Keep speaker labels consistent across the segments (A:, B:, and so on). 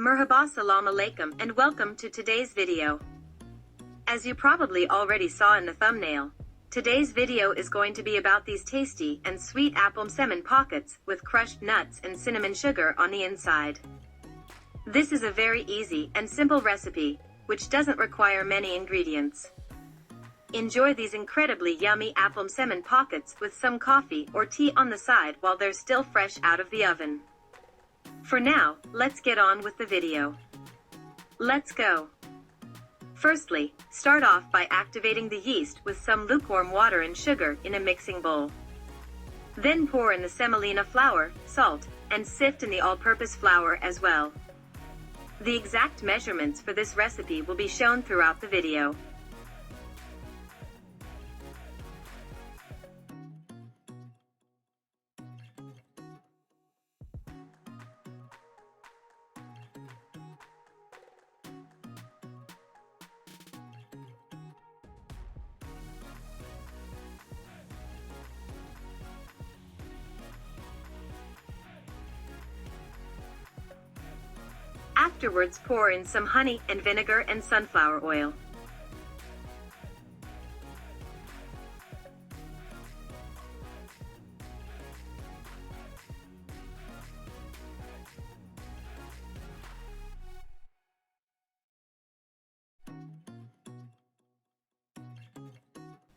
A: Merhaba, salam alaikum, and welcome to today's video. As you probably already saw in the thumbnail, today's video is going to be about these tasty and sweet apple Msemmen Pockets with crushed nuts and cinnamon sugar on the inside. This is a very easy and simple recipe, which doesn't require many ingredients. Enjoy these incredibly yummy apple Msemmen Pockets with some coffee or tea on the side while they're still fresh out of the oven. For now, let's get on with the video. Let's go. Firstly, start off by activating the yeast with some lukewarm water and sugar in a mixing bowl. Then pour in the semolina flour, salt, and sift in the all-purpose flour as well. The exact measurements for this recipe will be shown throughout the video. Afterwards, pour in some honey and vinegar and sunflower oil.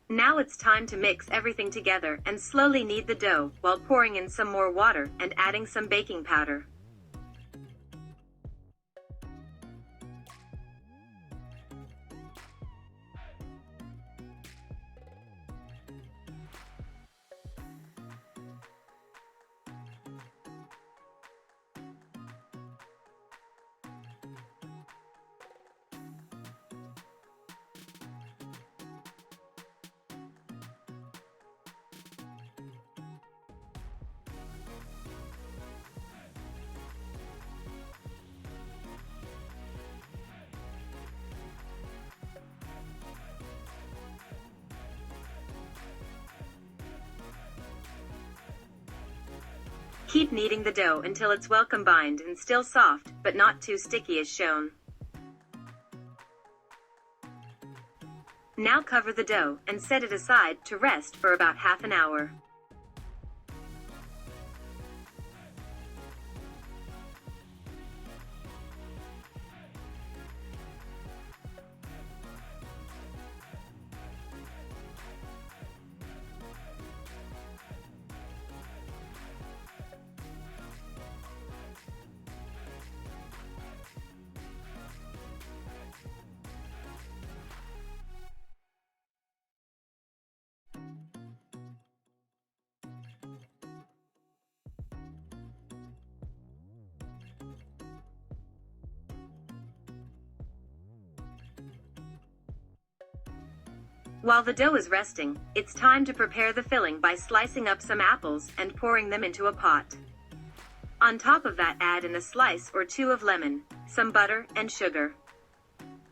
A: Now it's time to mix everything together and slowly knead the dough while pouring in some more water and adding some baking powder. Keep kneading the dough until it's well combined and still soft, but not too sticky as shown. Now cover the dough and set it aside to rest for about half an hour. While the dough is resting, it's time to prepare the filling by slicing up some apples and pouring them into a pot. On top of that, add in a slice or two of lemon, some butter, and sugar.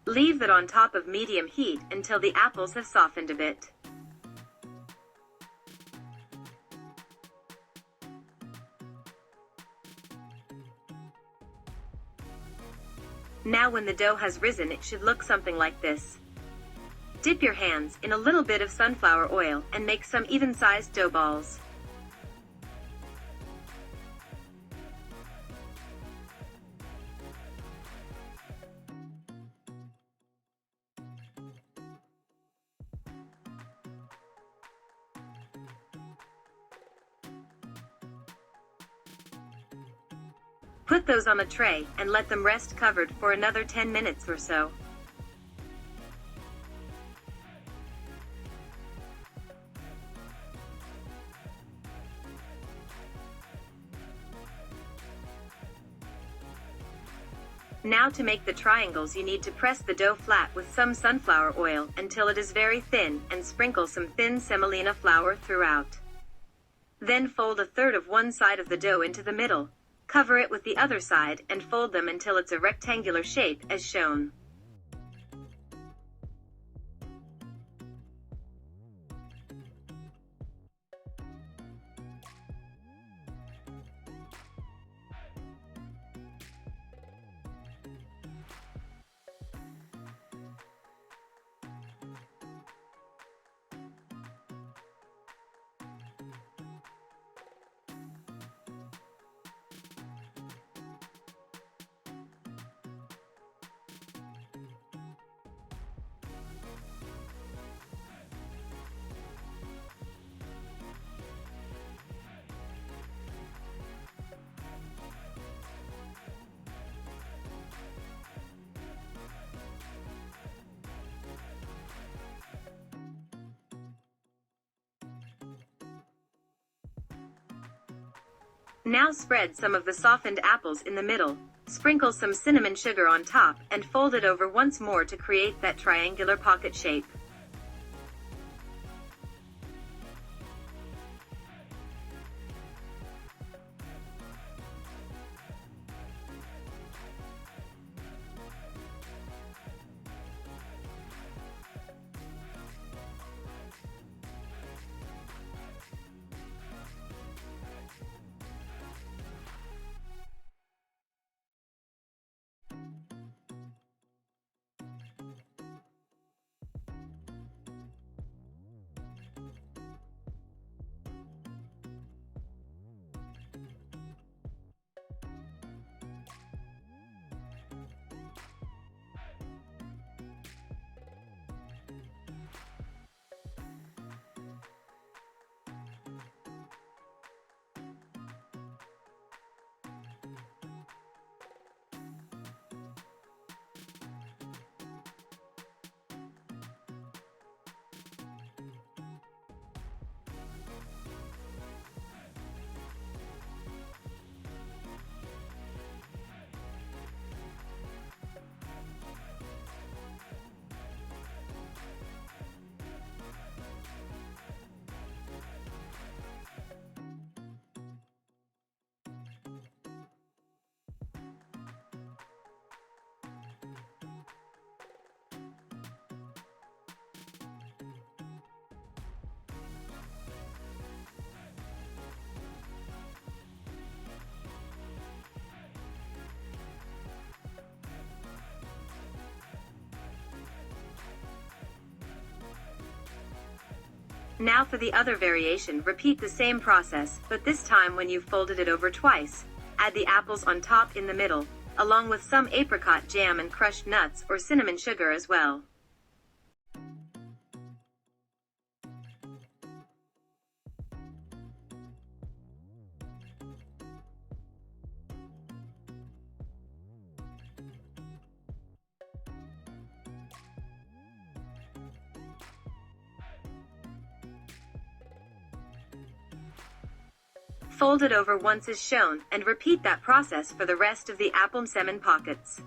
A: Leave that on top of medium heat until the apples have softened a bit. Now when the dough has risen, it should look something like this. Dip your hands in a little bit of sunflower oil and make some even-sized dough balls. Put those on a tray and let them rest covered for another 10 minutes or so. Now to make the triangles, you need to press the dough flat with some sunflower oil until it is very thin and sprinkle some thin semolina flour throughout. Then fold a third of one side of the dough into the middle, cover it with the other side and fold them until it's a rectangular shape as shown. Now spread some of the softened apples in the middle, sprinkle some cinnamon sugar on top, and fold it over once more to create that triangular pocket shape. Now for the other variation, repeat the same process, but this time when you've folded it over twice. Add the apples on top in the middle, along with some apricot jam and crushed nuts or cinnamon sugar as well. Fold it over once as shown, and repeat that process for the rest of the apple Msemmen pockets.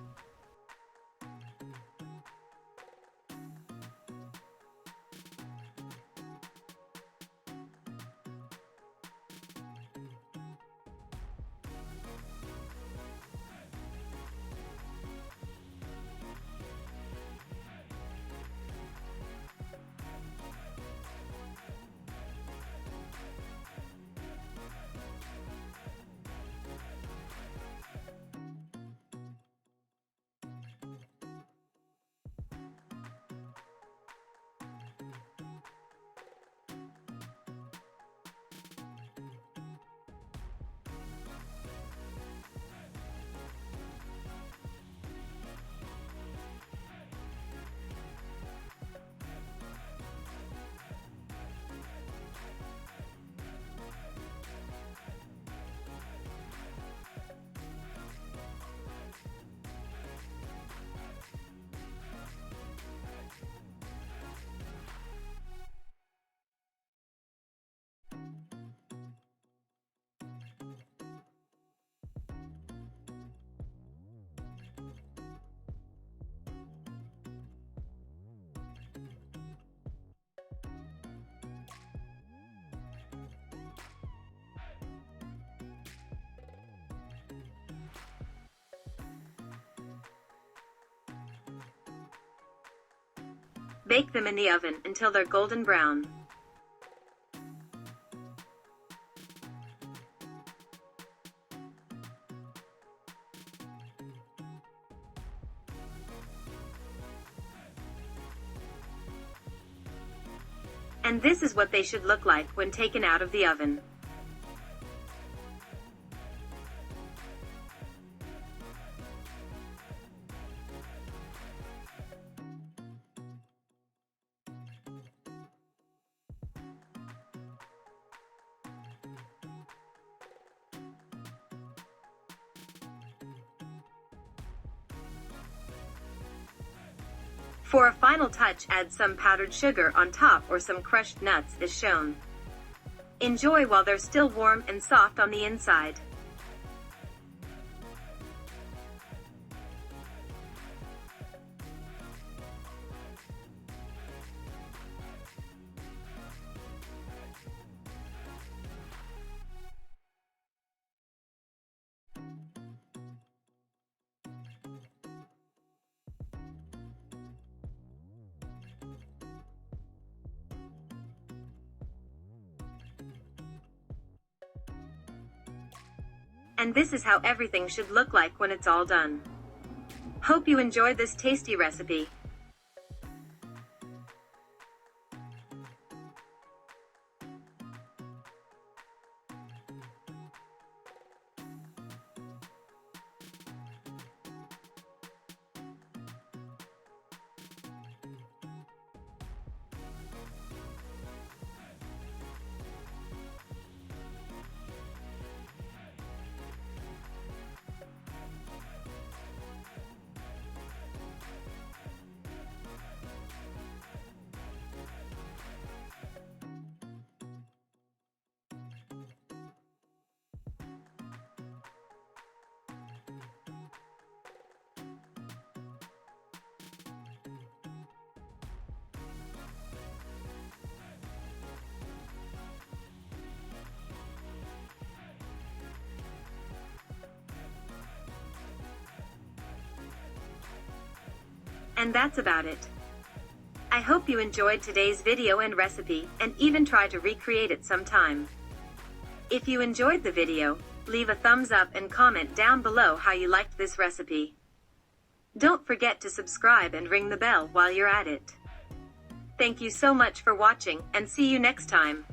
A: Bake them in the oven until they're golden brown. And this is what they should look like when taken out of the oven. For a final touch, add some powdered sugar on top or some crushed nuts as shown. Enjoy while they're still warm and soft on the inside. And this is how everything should look like when it's all done. Hope you enjoyed this tasty recipe. And that's about it. I hope you enjoyed today's video and recipe, and even try to recreate it sometime. If you enjoyed the video, leave a thumbs up and comment down below how you liked this recipe. Don't forget to subscribe and ring the bell while you're at it. Thank you so much for watching, and see you next time.